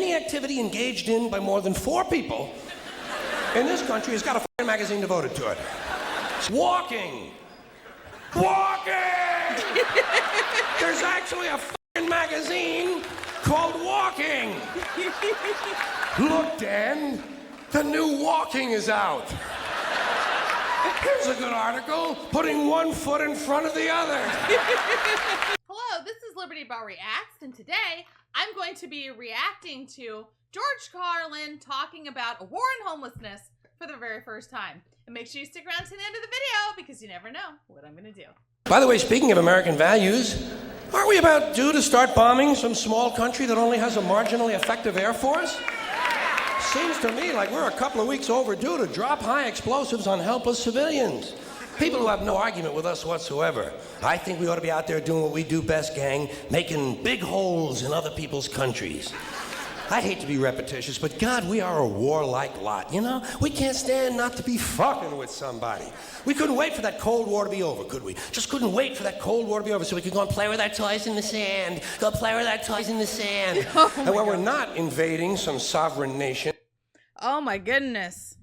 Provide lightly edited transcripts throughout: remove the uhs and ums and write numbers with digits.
any activity engaged in by more than 4 people in this country has got a fucking magazine devoted to it. Walking. Walking! There's actually a fucking magazine called Walking. Look, Dan, the new Walking is out. Here's a good article, putting one foot in front of the other. Hello, this is Liberty Bell Reacts, and today I'm going to be reacting to George Carlin talking about a war on homelessness for the very first time. And make sure you stick around to the end of the video because you never know what I'm going to do. By the way, speaking of American values, aren't we about due to start bombing some small country that only has a marginally effective air force? Seems to me like we're a couple of weeks overdue to drop high explosives on helpless civilians. People who have no argument with us whatsoever. I think we ought to be out there doing what we do best, gang, making big holes in other people's countries. I hate to be repetitious, but God, we are a warlike lot, you know? We can't stand not to be fucking with somebody. We couldn't wait for that Cold War to be over, could we? Just couldn't wait for that Cold War to be over so we could go and play with our toys in the sand. Go play with our toys in the sand. Oh and when we're not invading some sovereign nation. Oh my goodness.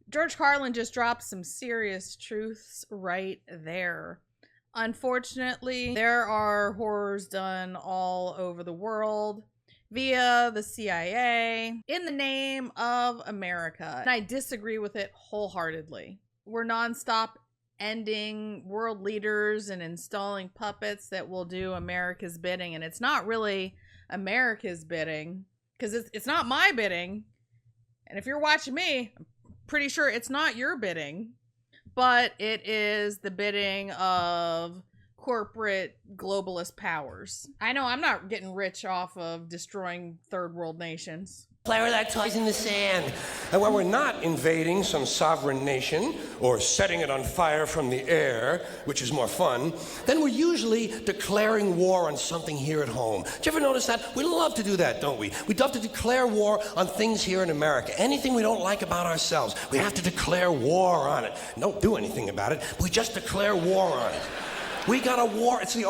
George Carlin just dropped some serious truths right there. Unfortunately, there are horrors done all over the world via the CIA in the name of America. And I disagree with it wholeheartedly. We're nonstop ending world leaders and installing puppets that will do America's bidding. And it's not really America's bidding because it's not my bidding. And if you're watching me, I'm pretty sure it's not your bidding, but it is the bidding of corporate globalist powers. I know I'm not getting rich off of destroying third world nations. Play with our toys in the sand. And when we're not invading some sovereign nation or setting it on fire from the air, which is more fun, then we're usually declaring war on something here at home. Do you ever notice that? We love to do that, don't we? We love to declare war on things here in America. Anything we don't like about ourselves, we have to declare war on it. Don't do anything about it, we just declare war on it. We got a war. It's the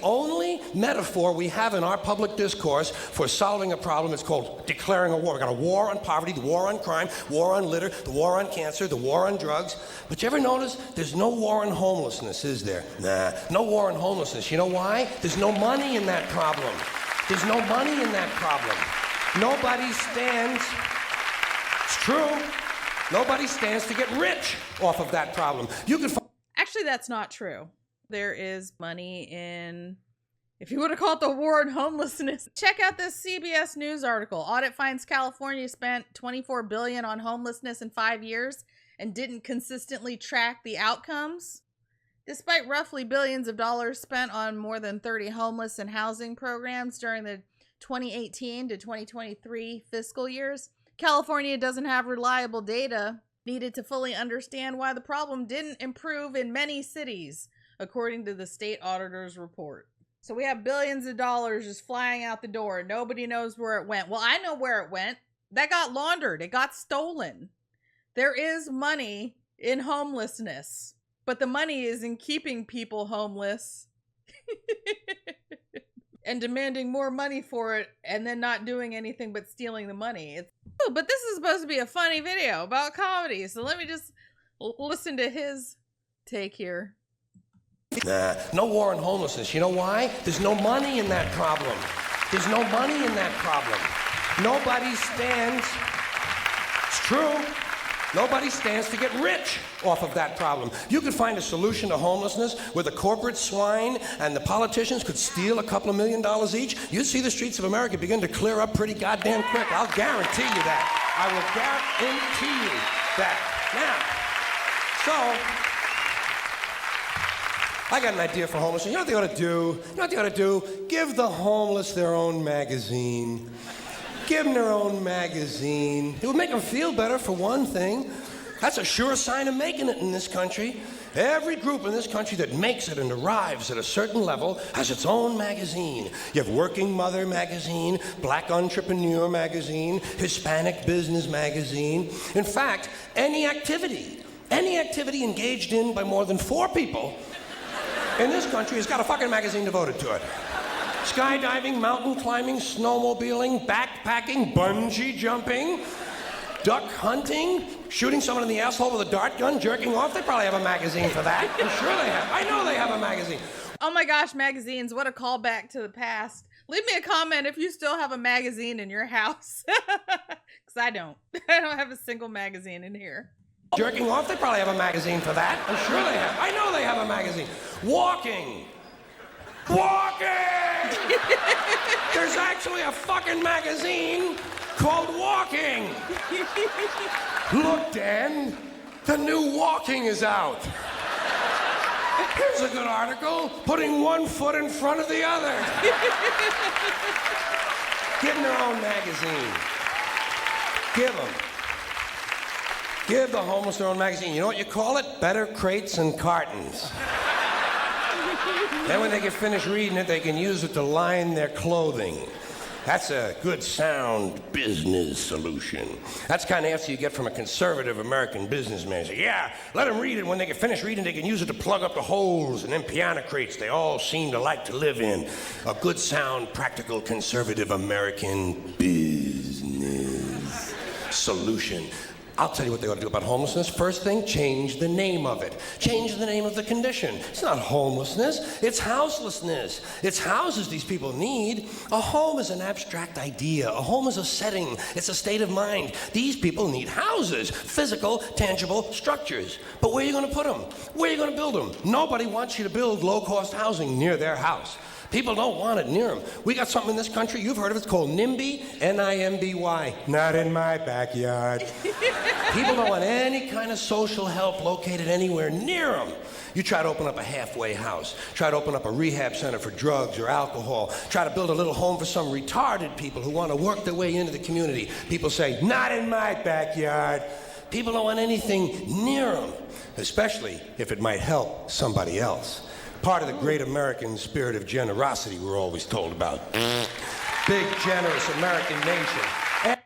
only metaphor we have in our public discourse for solving a problem. It's called declaring a war. We got a war on poverty, the war on crime, war on litter, the war on cancer, the war on drugs. But you ever notice there's no war on homelessness, is there? Nah, no war on homelessness. You know why? There's no money in that problem. There's no money in that problem. Nobody stands, it's true, nobody stands to get rich off of that problem. You could Actually, that's not true. There is money in, if you want to call it the war on homelessness. Check out this CBS News article. Audit finds California spent $24 billion on homelessness in 5 years and didn't consistently track the outcomes. Despite roughly billions of dollars spent on more than 30 homeless and housing programs during the 2018 to 2023 fiscal years, California doesn't have reliable data needed to fully understand why the problem didn't improve in many cities, according to the state auditor's report. So we have billions of dollars just flying out the door. Nobody knows where it went. Well, I know where it went. That got laundered. It got stolen. There is money in homelessness, but the money is in keeping people homeless and demanding more money for it and then not doing anything but stealing the money. But this is supposed to be a funny video about comedy, so let me just listen to his take here. Nah, no war on homelessness. You know why? There's no money in that problem. There's no money in that problem. Nobody stands, it's true, nobody stands to get rich off of that problem. You could find a solution to homelessness where the corporate swine and the politicians could steal a couple of $1 million each. You'd see the streets of America begin to clear up pretty goddamn quick. I'll guarantee you that. I will guarantee you that. Now, so, I got an idea for homelessness. You know what they ought to do? You know what they ought to do? Give the homeless their own magazine. Give them their own magazine. It would make them feel better, for one thing. That's a sure sign of making it in this country. Every group in this country that makes it and arrives at a certain level has its own magazine. You have Working Mother magazine, Black Entrepreneur magazine, Hispanic Business magazine. In fact, any activity engaged in by more than 4 people in this country has got a fucking magazine devoted to it. Skydiving, mountain climbing, snowmobiling, backpacking, bungee jumping, duck hunting, shooting someone in the asshole with a dart gun, jerking off. They probably have a magazine for that. I'm sure they have. I know they have a magazine. Oh my gosh, magazines. What a callback to the past. Leave me a comment if you still have a magazine in your house. Because I don't. I don't have a single magazine in here. Jerking off, they probably have a magazine for that. I'm sure they have. I know they have a magazine. Walking. Walking! There's actually a fucking magazine called Walking. Look, Dan, the new Walking is out. Here's a good article, putting one foot in front of the other. Give them their own magazine. Give them. Give the homeless their own magazine. You know what you call it? Better Crates and Cartons. Then when they get finished reading it, they can use it to line their clothing. That's a good, sound business solution. That's the kind of answer you get from a conservative American businessman. Say, yeah, let them read it. When they get finished reading, they can use it to plug up the holes in them piano crates they all seem to like to live in. A good, sound, practical, conservative American business solution. I'll tell you what they ought to do about homelessness. First thing, change the name of it. Change the name of the condition. It's not homelessness, it's houselessness. It's houses these people need. A home is an abstract idea. A home is a setting. It's a state of mind. These people need houses, physical, tangible structures. But where are you going to put them? Where are you going to build them? Nobody wants you to build low-cost housing near their house. People don't want it near them. We got something in this country, you've heard of it, it's called NIMBY, N-I-M-B-Y. Not in my backyard. People don't want any kind of social help located anywhere near them. You try to open up a halfway house, try to open up a rehab center for drugs or alcohol, try to build a little home for some retarded people who want to work their way into the community. People say, not in my backyard. People don't want anything near them, especially if it might help somebody else. Part of the great American spirit of generosity we're always told about. Big, generous American nation.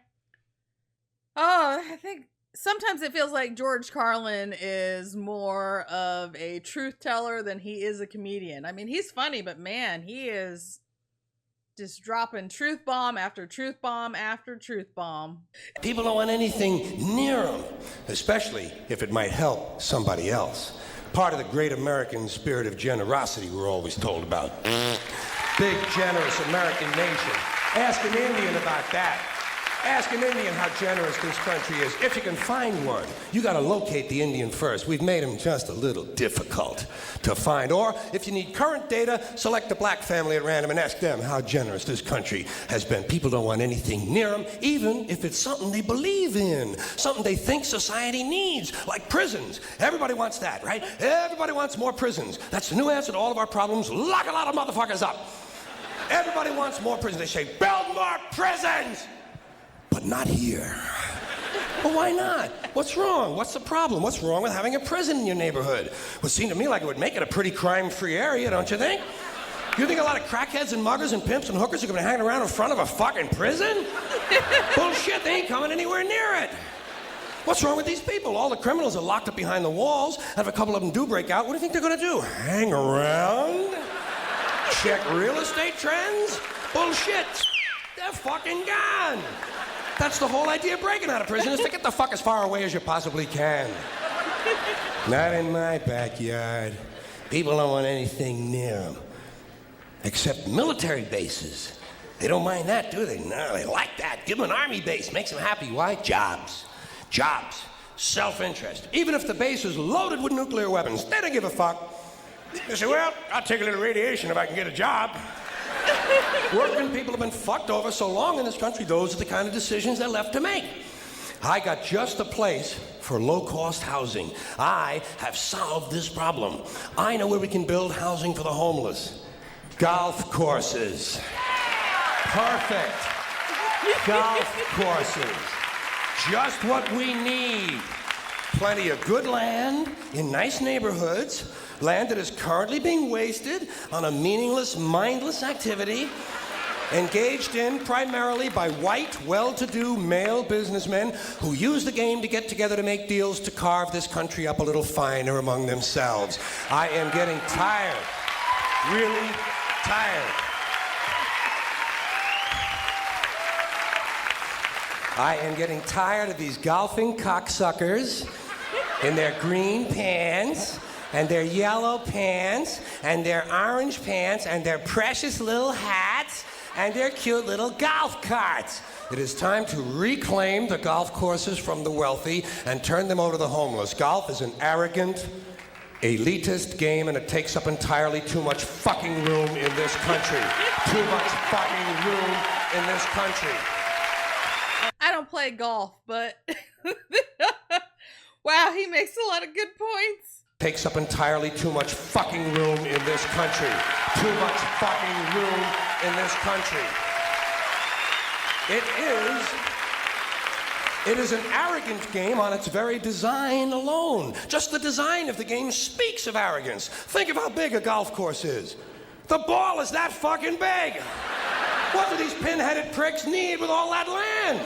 Oh, I think sometimes it feels like George Carlin is more of a truth teller than he is a comedian. I mean, he's funny, but man, he is just dropping truth bomb after truth bomb after truth bomb. People don't want anything near them, especially if it might help somebody else. Part of the great American spirit of generosity we're always told about. Big, generous American nation. Ask an Indian about that. Ask an Indian how generous this country is. If you can find one, you got to locate the Indian first. We've made him just a little difficult to find. Or if you need current data, select a black family at random and ask them how generous this country has been. People don't want anything near them, even if it's something they believe in, something they think society needs, like prisons. Everybody wants that, right? Everybody wants more prisons. That's the new answer to all of our problems. Lock a lot of motherfuckers up. Everybody wants more prisons. They say, build more prisons! But not here. Well, why not? What's wrong? What's the problem? What's wrong with having a prison in your neighborhood? Would seem to me like it would make it a pretty crime-free area, don't you think? You think a lot of crackheads and muggers and pimps and hookers are going to hang around in front of a fucking prison? Bullshit, they ain't coming anywhere near it. What's wrong with these people? All the criminals are locked up behind the walls, and if a couple of them do break out, what do you think they're going to do? Hang around? Check real estate trends? Bullshit. They're fucking gone. That's the whole idea of breaking out of prison, is to get the fuck as far away as you possibly can. Not in my backyard. People don't want anything near them. Except military bases. They don't mind that, do they? No, they like that. Give them an army base. Makes them happy. Why? Jobs. Jobs. Self-interest. Even if the base is loaded with nuclear weapons, they don't give a fuck. They say, well, I'll take a little radiation if I can get a job. Working people have been fucked over so long in this country, those are the kind of decisions they're left to make. I got just a place for low-cost housing. I have solved this problem. I know where we can build housing for the homeless. Golf courses. Perfect. Golf courses. Just what we need. Plenty of good land in nice neighborhoods. Land that is currently being wasted on a meaningless, mindless activity engaged in primarily by white, well-to-do male businessmen who use the game to get together to make deals to carve this country up a little finer among themselves. I am getting tired. Really tired. I am getting tired of these golfing cocksuckers in their green pants and their yellow pants and their orange pants and their precious little hats and their cute little golf carts. It is time to reclaim the golf courses from the wealthy and turn them over to the homeless. Golf is an arrogant, elitist game, and it takes up entirely too much fucking room in this country. Too much fucking room in this country. I don't play golf, but wow, he makes a lot of good points. Takes up entirely too much fucking room in this country. Too much fucking room in this country. It is an arrogant game on its very design alone. Just the design of the game speaks of arrogance. Think of how big a golf course is. The ball is that fucking big. What do these pin-headed pricks need with all that land?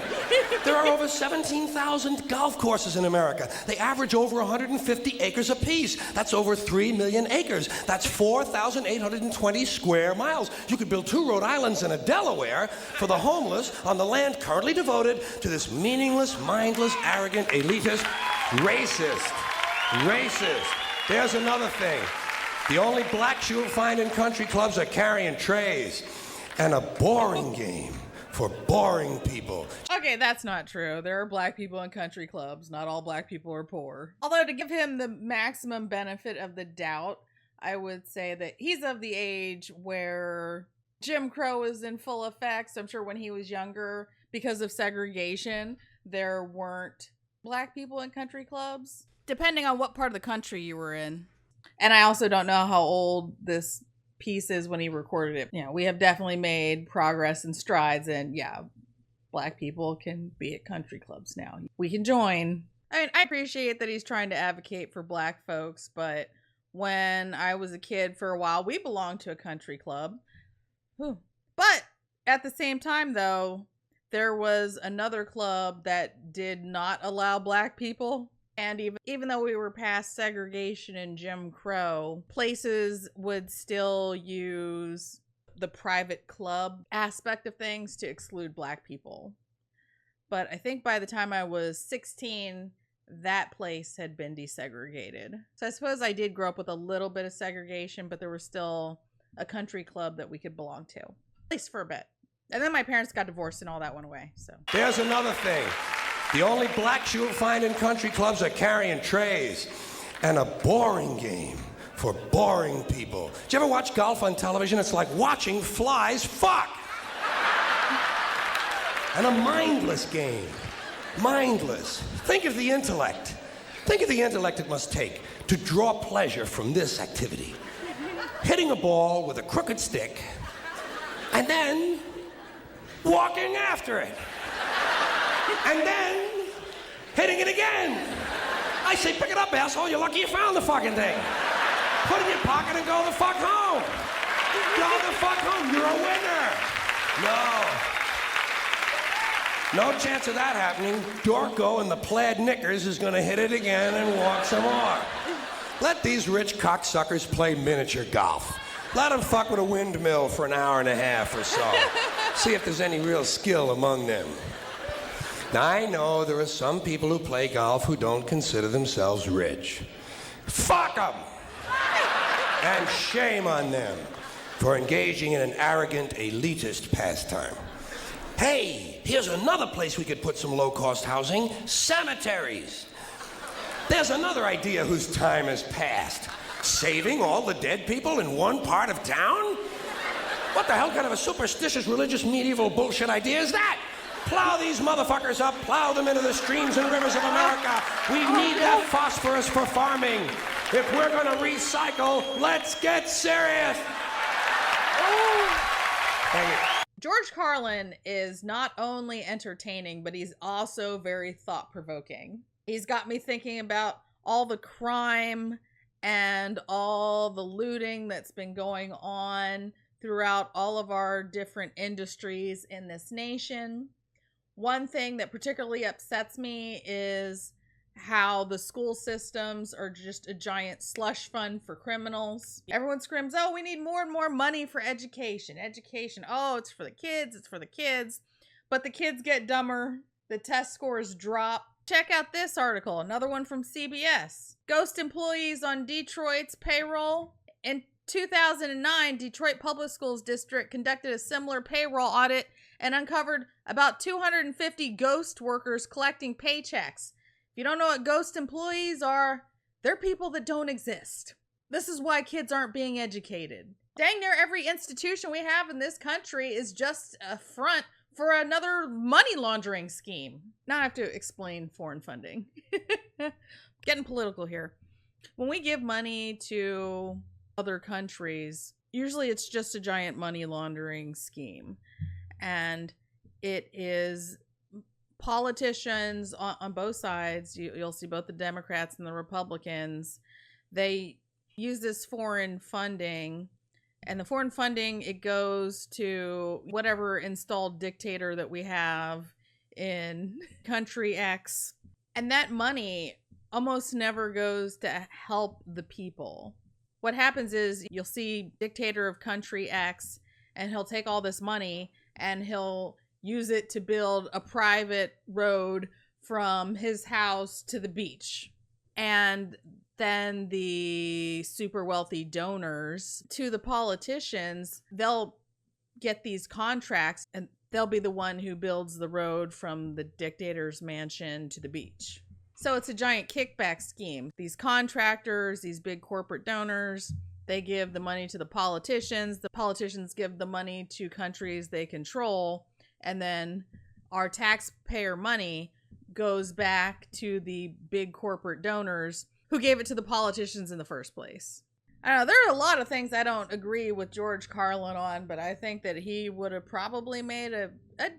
There are over 17,000 golf courses in America. They average over 150 acres apiece. That's over 3 million acres. That's 4,820 square miles. You could build 2 Rhode Islands and a Delaware for the homeless on the land currently devoted to this meaningless, mindless, arrogant, elitist, racist. There's another thing. The only blacks you'll find in country clubs are carrying trays. And a boring game for boring people. Okay, that's not true. There are black people in country clubs. Not all black people are poor. Although, to give him the maximum benefit of the doubt, I would say that he's of the age where Jim Crow is in full effect. So I'm sure when he was younger, because of segregation, there weren't black people in country clubs, depending on what part of the country you were in. And I also don't know how old this pieces when he recorded it. You know, we have definitely made progress and strides, and yeah, black people can be at country clubs now. We can join. I mean, I appreciate that he's trying to advocate for black folks, but when I was a kid for a while, we belonged to a country club. Whew. But at the same time, though, there was another club that did not allow black people. And even though we were past segregation and Jim Crow, places would still use the private club aspect of things to exclude black people. But I think by the time I was 16, that place had been desegregated. So I suppose I did grow up with a little bit of segregation, but there was still a country club that we could belong to, at least for a bit. And then my parents got divorced and all that went away. So there's another thing. The only blacks you'll find in country clubs are carrying trays. And a boring game for boring people. Did you ever watch golf on television? It's like watching flies fuck. And a mindless game. Mindless. Think of the intellect. Think of the intellect it must take to draw pleasure from this activity. Hitting a ball with a crooked stick and then walking after it. And then hitting it again. I say, pick it up, asshole. You're lucky you found the fucking thing. Put it in your pocket and go the fuck home. Go the fuck home. You're a winner. No chance of that happening. Dorco in the plaid knickers is going to hit it again and walk some more. Let these rich cocksuckers play miniature golf. Let them fuck with a windmill for an hour and a half or so. See if there's any real skill among them. Now, I know there are some people who play golf who don't consider themselves rich. Fuck them! And shame on them for engaging in an arrogant, elitist pastime. Hey, here's another place we could put some low-cost housing: cemeteries. There's another idea whose time has passed. Saving all the dead people in one part of town? What the hell kind of a superstitious, religious, medieval bullshit idea is that? Plow these motherfuckers up, plow them into the streams and rivers of America. We need that phosphorus for farming. If we're gonna recycle, let's get serious. Thank you. George Carlin is not only entertaining, but he's also very thought-provoking. He's got me thinking about all the crime and all the looting that's been going on throughout all of our different industries in this nation. One thing that particularly upsets me is how the school systems are just a giant slush fund for criminals. Everyone screams, oh, we need more and more money for education. Education, oh, it's for the kids, it's for the kids. But the kids get dumber. the test scores drop. Check out this article, another one from CBS. Ghost employees on Detroit's payroll. In 2009, Detroit Public Schools District conducted a similar payroll audit and uncovered about 250 ghost workers collecting paychecks. If you don't know what ghost employees are, they're people that don't exist. This is why kids aren't being educated. Dang near every institution we have in this country is just a front for another money laundering scheme. Now I have to explain foreign funding. Getting political here. When we give money to other countries, usually it's just a giant money laundering scheme. And it is politicians on both sides. You'll see both the Democrats and the Republicans. They use this foreign funding. And the foreign funding, it goes to whatever installed dictator that we have in country X. And that money almost never goes to help the people. What happens is you'll see dictator of country X, and he'll take all this money and he'll use it to build a private road from his house to the beach. And then the super wealthy donors to the politicians, they'll get these contracts and they'll be the one who builds the road from the dictator's mansion to the beach. So it's a giant kickback scheme. These contractors, these big corporate donors, they give the money to the politicians. The politicians give the money to countries they control. And then our taxpayer money goes back to the big corporate donors who gave it to the politicians in the first place. I don't know, there are a lot of things I don't agree with George Carlin on, but I think that he would have probably made a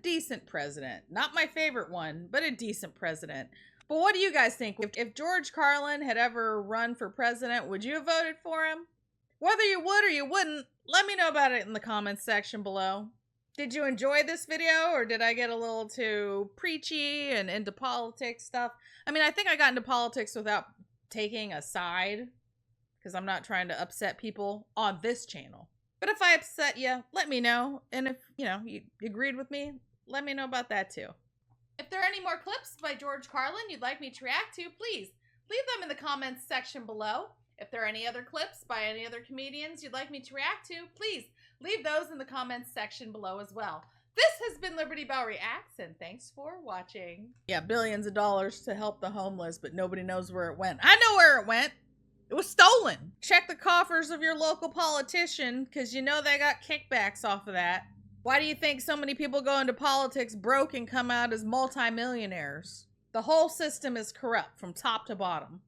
decent president. Not my favorite one, but a decent president. But what do you guys think? If George Carlin had ever run for president, would you have voted for him? Whether you would or you wouldn't, let me know about it in the comments section below. Did you enjoy this video, or did I get a little too preachy and into politics stuff? I mean, I think I got into politics without taking a side, because I'm not trying to upset people on this channel. But if I upset you, let me know. And if, you agreed with me, let me know about that too. If there are any more clips by George Carlin you'd like me to react to, please leave them in the comments section below. If there are any other clips by any other comedians you'd like me to react to, please leave those in the comments section below as well. This has been Liberty Bell Reacts, and thanks for watching. Yeah, billions of dollars to help the homeless, but nobody knows where it went. I know where it went. It was stolen. Check the coffers of your local politician, because you know they got kickbacks off of that. Why do you think so many people go into politics broke and come out as multimillionaires? The whole system is corrupt from top to bottom.